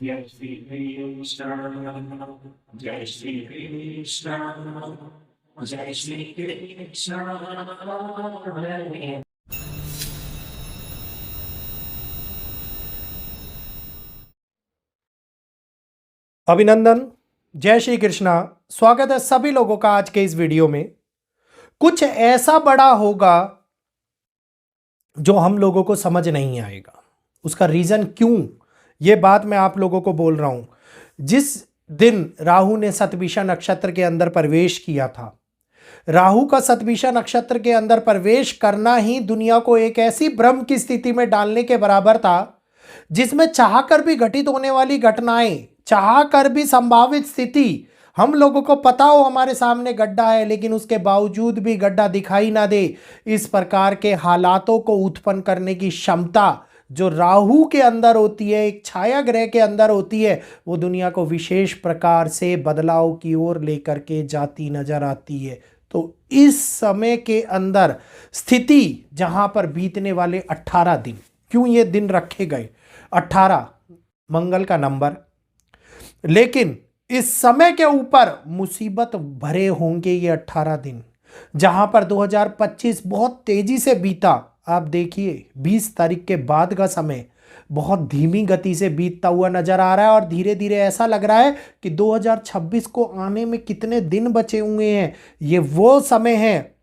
जय श्री कृष्ण जय श्री कृष्ण जय श्री कृष्ण। अभिनंदन। जय श्री कृष्णा। स्वागत है सभी लोगों का आज के इस वीडियो में। कुछ ऐसा बड़ा होगा जो हम लोगों को समझ नहीं आएगा। उसका रीजन क्यों, ये बात मैं आप लोगों को बोल रहा हूं। जिस दिन राहु ने शतभिषा नक्षत्र के अंदर प्रवेश किया था, राहु का शतभिषा नक्षत्र के अंदर प्रवेश करना ही दुनिया को एक ऐसी भ्रम की स्थिति में डालने के बराबर था जिसमें चाहकर भी घटित होने वाली घटनाएं, चाहकर भी संभावित स्थिति, हम लोगों को पता हो हमारे सामने गड्ढा है लेकिन उसके बावजूद भी गड्ढा दिखाई ना दे, इस प्रकार के हालातों को उत्पन्न करने की क्षमता जो राहु के अंदर होती है, एक छाया ग्रह के अंदर होती है, वो दुनिया को विशेष प्रकार से बदलाव की ओर लेकर के जाती नजर आती है। तो इस समय के अंदर स्थिति जहां पर बीतने वाले 18 दिन, क्यों ये दिन रखे गए 18, मंगल का नंबर, लेकिन इस समय के ऊपर मुसीबत भरे होंगे ये 18 दिन, जहां पर 2025 बहुत तेजी से बीता। आप देखिए 20 तारीख के बाद का समय बहुत धीमी गति से बीतता हुआ नजर आ रहा है और धीरे धीरे ऐसा लग रहा है कि 2026 को आने में कितने दिन बचे हुए हैं। ये वो समय है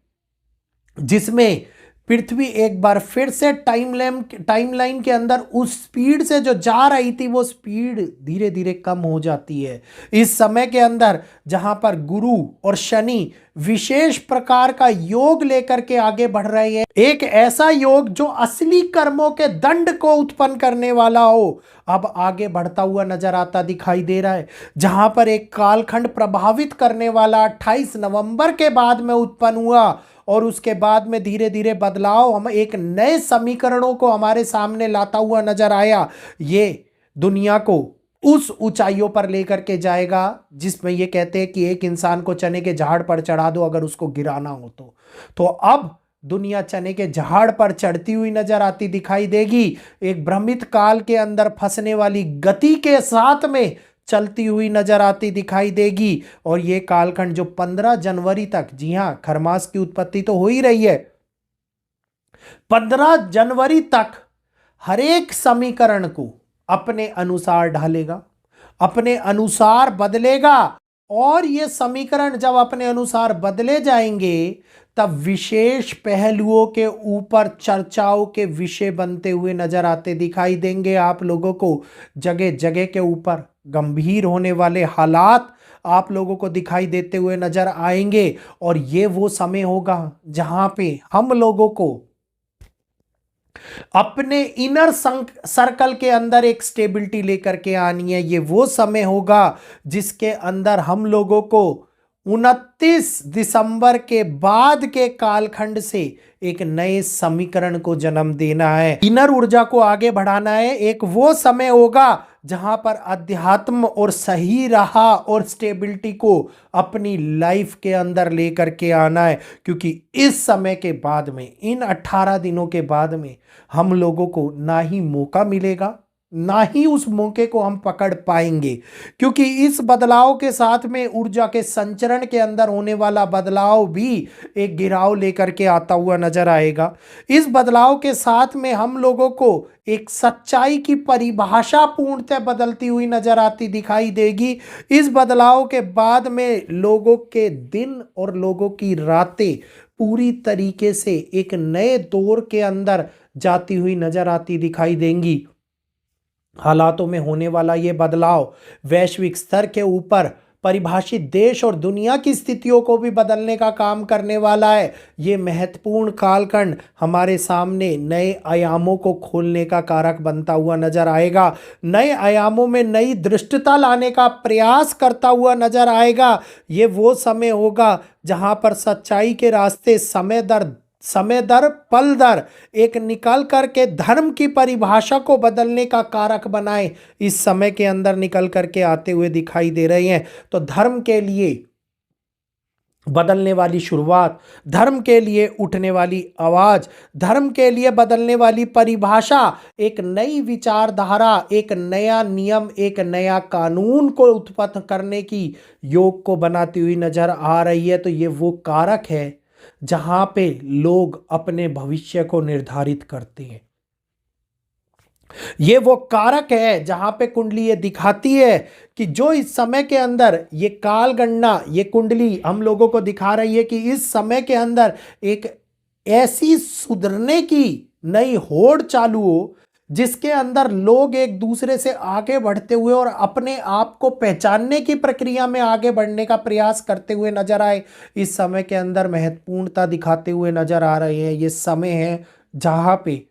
जिसमें पृथ्वी एक बार फिर से टाइमलाइन के अंदर उस स्पीड से जो जा रही थी वो स्पीड धीरे धीरे कम हो जाती है। इस समय के अंदर जहां पर गुरु और शनि विशेष प्रकार का योग लेकर के आगे बढ़ रहे हैं, एक ऐसा योग जो असली कर्मों के दंड को उत्पन्न करने वाला हो, अब आगे बढ़ता हुआ नजर आता दिखाई दे रहा है। जहां पर एक कालखंड प्रभावित करने वाला 28 नवंबर के बाद में उत्पन्न हुआ और उसके बाद में धीरे धीरे बदलाव हम एक नए समीकरणों को हमारे सामने लाता हुआ नजर आया। ये दुनिया को उस ऊंचाइयों पर लेकर के जाएगा जिसमें ये कहते हैं कि एक इंसान को चने के झाड़ पर चढ़ा दो अगर उसको गिराना हो तो अब दुनिया चने के झाड़ पर चढ़ती हुई नजर आती दिखाई देगी। एक भ्रमित काल के अंदर फंसने वाली गति के साथ में चलती हुई नजर आती दिखाई देगी। और ये कालखंड जो 15 जनवरी तक, जी हां, खरमास की उत्पत्ति तो हो ही रही है, 15 जनवरी तक हर एक समीकरण को अपने अनुसार ढालेगा, अपने अनुसार बदलेगा। और ये समीकरण जब अपने अनुसार बदले जाएंगे तब विशेष पहलुओं के ऊपर चर्चाओं के विषय बनते हुए नजर आते दिखाई देंगे। आप लोगों को जगह जगह के ऊपर गंभीर होने वाले हालात आप लोगों को दिखाई देते हुए नजर आएंगे। और ये वो समय होगा जहां पे हम लोगों को अपने इनर सर्कल के अंदर एक स्टेबिलिटी लेकर के आनी है। ये वो समय होगा जिसके अंदर हम लोगों को 29 दिसंबर के बाद के कालखंड से एक नए समीकरण को जन्म देना है, इनर ऊर्जा को आगे बढ़ाना है। एक वो समय होगा जहां पर अध्यात्म और सही राह और स्टेबिलिटी को अपनी लाइफ के अंदर लेकर के आना है। क्योंकि इस समय के बाद में, इन 18 दिनों के बाद में हम लोगों को ना ही मौका मिलेगा, ना ही उस मौके को हम पकड़ पाएंगे। क्योंकि इस बदलाव के साथ में ऊर्जा के संचरण के अंदर होने वाला बदलाव भी एक गिराव लेकर के आता हुआ नजर आएगा। इस बदलाव के साथ में हम लोगों को एक सच्चाई की परिभाषा पूर्णतः बदलती हुई नजर आती दिखाई देगी। इस बदलाव के बाद में लोगों के दिन और लोगों की रातें पूरी तरीके से एक नए दौर के अंदर जाती हुई नजर आती दिखाई देंगी। हालातों में होने वाला ये बदलाव वैश्विक स्तर के ऊपर परिभाषित देश और दुनिया की स्थितियों को भी बदलने का काम करने वाला है। ये महत्वपूर्ण कालखंड हमारे सामने नए आयामों को खोलने का कारक बनता हुआ नजर आएगा, नए आयामों में नई दृष्टता लाने का प्रयास करता हुआ नजर आएगा। ये वो समय होगा जहां पर सच्चाई के रास्ते समय दर पल दर एक निकल करके धर्म की परिभाषा को बदलने का कारक बनाए, इस समय के अंदर निकल करके आते हुए दिखाई दे रहे हैं। तो धर्म के लिए बदलने वाली शुरुआत, धर्म के लिए उठने वाली आवाज, धर्म के लिए बदलने वाली परिभाषा, एक नई विचारधारा, एक नया नियम, एक नया कानून को उत्पन्न करने की योग को बनाती हुई नजर आ रही है। तो ये वो कारक है जहां पे लोग अपने भविष्य को निर्धारित करते हैं। ये वो कारक है जहां पे कुंडली ये दिखाती है कि जो इस समय के अंदर ये काल गणना, ये कुंडली हम लोगों को दिखा रही है कि इस समय के अंदर एक ऐसी सुधरने की नई होड़ चालू हो जिसके अंदर लोग एक दूसरे से आगे बढ़ते हुए और अपने आप को पहचानने की प्रक्रिया में आगे बढ़ने का प्रयास करते हुए नजर आए। इस समय के अंदर महत्वपूर्णता दिखाते हुए नजर आ रहे हैं। ये समय है जहां पे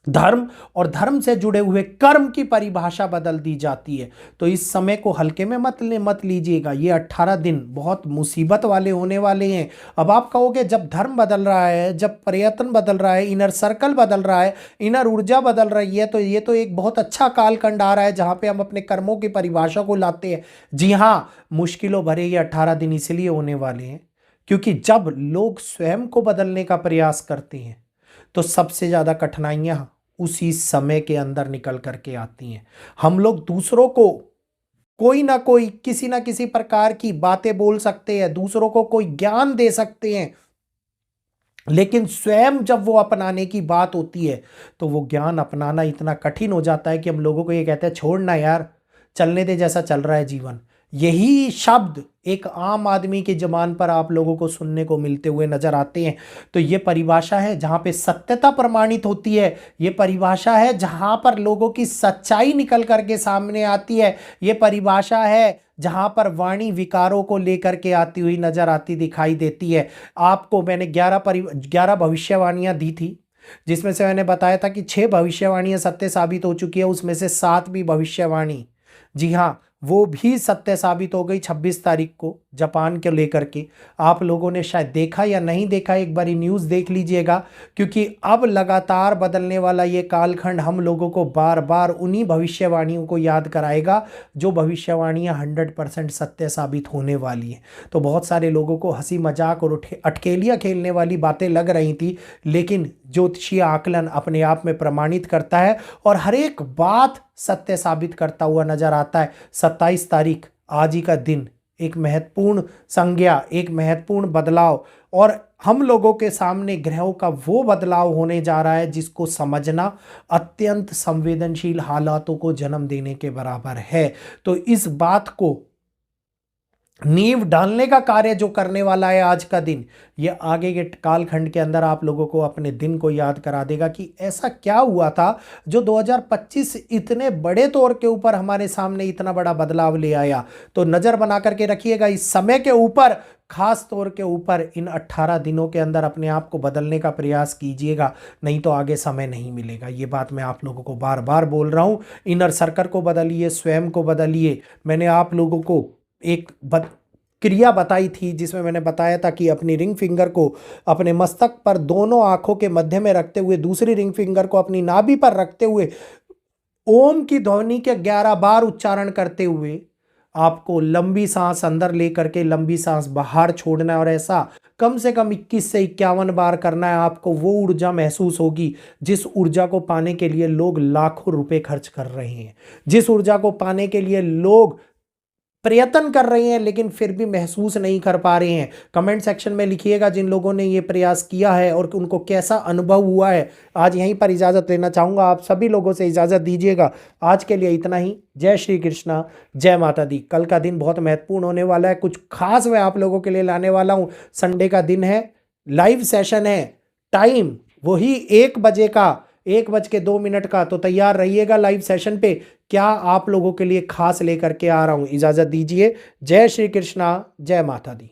धर्म और धर्म से जुड़े हुए कर्म की परिभाषा बदल दी जाती है। तो इस समय को हल्के में मत लीजिएगा। ये 18 दिन बहुत मुसीबत वाले होने वाले हैं। अब आप कहोगे जब धर्म बदल रहा है, जब प्रयत्न बदल रहा है, इनर सर्कल बदल रहा है, इनर ऊर्जा बदल रही है, तो ये तो एक बहुत अच्छा कालखंड आ रहा है जहां पे हम अपने कर्मों की परिभाषा को लाते हैं। जी हाँ, मुश्किलों भरे ये 18 दिन इसलिए होने वाले हैं क्योंकि जब लोग स्वयं को बदलने का प्रयास करते हैं तो सबसे ज्यादा कठिनाइयां उसी समय के अंदर निकल करके आती हैं। हम लोग दूसरों को कोई ना कोई किसी ना किसी प्रकार की बातें बोल सकते हैं, दूसरों को कोई ज्ञान दे सकते हैं, लेकिन स्वयं जब वो अपनाने की बात होती है तो वो ज्ञान अपनाना इतना कठिन हो जाता है कि हम लोगों को ये कहते हैं छोड़ना यार, चलने दे, जैसा चल रहा है जीवन। यही शब्द एक आम आदमी की जबान पर आप लोगों को सुनने को मिलते हुए नजर आते हैं। तो ये परिभाषा है जहां पे सत्यता प्रमाणित होती है। ये परिभाषा है जहां पर लोगों की सच्चाई निकल करके सामने आती है। ये परिभाषा है जहां पर वाणी विकारों को लेकर के आती हुई नजर आती दिखाई देती है। आपको मैंने 11 भविष्यवाणियां दी थी, जिसमें से मैंने बताया था कि 6 भविष्यवाणियां सत्य साबित हो चुकी है, उसमें से 7वीं भविष्यवाणी, जी हाँ, वो भी सत्य साबित हो गई 26 तारीख को जापान के लेकर के। आप लोगों ने शायद देखा या नहीं देखा, एक बारी न्यूज़ देख लीजिएगा, क्योंकि अब लगातार बदलने वाला ये कालखंड हम लोगों को बार बार उन्हीं भविष्यवाणियों को याद कराएगा जो भविष्यवाणियां 100% सत्य साबित होने वाली हैं। तो बहुत सारे लोगों को हंसी मजाक और अटकेलियाँ खेलने वाली बातें लग रही थी, लेकिन ज्योतिषीय आकलन अपने आप में प्रमाणित करता है और हर एक बात सत्य साबित करता हुआ नजर आता है। 27 तारीख आज ही का दिन एक महत्वपूर्ण संज्ञा, एक महत्वपूर्ण बदलाव, और हम लोगों के सामने ग्रहों का वो बदलाव होने जा रहा है जिसको समझना अत्यंत संवेदनशील हालातों को जन्म देने के बराबर है। तो इस बात को नींव डालने का कार्य जो करने वाला है आज का दिन, ये आगे के कालखंड के अंदर आप लोगों को अपने दिन को याद करा देगा कि ऐसा क्या हुआ था जो 2025 इतने बड़े तौर के ऊपर हमारे सामने इतना बड़ा बदलाव ले आया। तो नजर बना करके रखिएगा इस समय के ऊपर, खास तौर के ऊपर इन 18 दिनों के अंदर अपने आप को बदलने का प्रयास कीजिएगा, नहीं तो आगे समय नहीं मिलेगा। ये बात मैं आप लोगों को बार बार बोल रहा हूँ। इनर सर्कल को बदलिए, स्वयं को बदलिए। मैंने आप लोगों को एक क्रिया बताई थी जिसमें मैंने बताया था कि अपनी रिंग फिंगर को अपने मस्तक पर दोनों आंखों के मध्य में रखते हुए, दूसरी रिंग फिंगर को अपनी नाभि पर रखते हुए ओम की ध्वनि के 11 बार उच्चारण करते हुए आपको लंबी सांस अंदर लेकर के लंबी सांस बाहर छोड़ना है, और ऐसा कम से कम 21 से 51 बार करना है। आपको वो ऊर्जा महसूस होगी जिस ऊर्जा को पाने के लिए लोग लाखों रुपए खर्च कर रहे हैं, जिस ऊर्जा को पाने के लिए लोग प्रयत्न कर रहे हैं लेकिन फिर भी महसूस नहीं कर पा रहे हैं। कमेंट सेक्शन में लिखिएगा जिन लोगों ने ये प्रयास किया है और उनको कैसा अनुभव हुआ है। आज यहीं पर इजाज़त लेना चाहूँगा, आप सभी लोगों से इजाज़त दीजिएगा। आज के लिए इतना ही। जय श्री कृष्णा, जय माता दी। कल का दिन बहुत महत्वपूर्ण होने वाला है, कुछ खास मैं आप लोगों के लिए लाने वाला हूँ। संडे का दिन है, लाइव सेशन है, टाइम वही 1 बजे का, 1:02 का। तो तैयार रहिएगा लाइव सेशन पे, क्या आप लोगों के लिए खास लेकर के आ रहा हूं। इजाजत दीजिए। जय श्री कृष्णा, जय माता दी।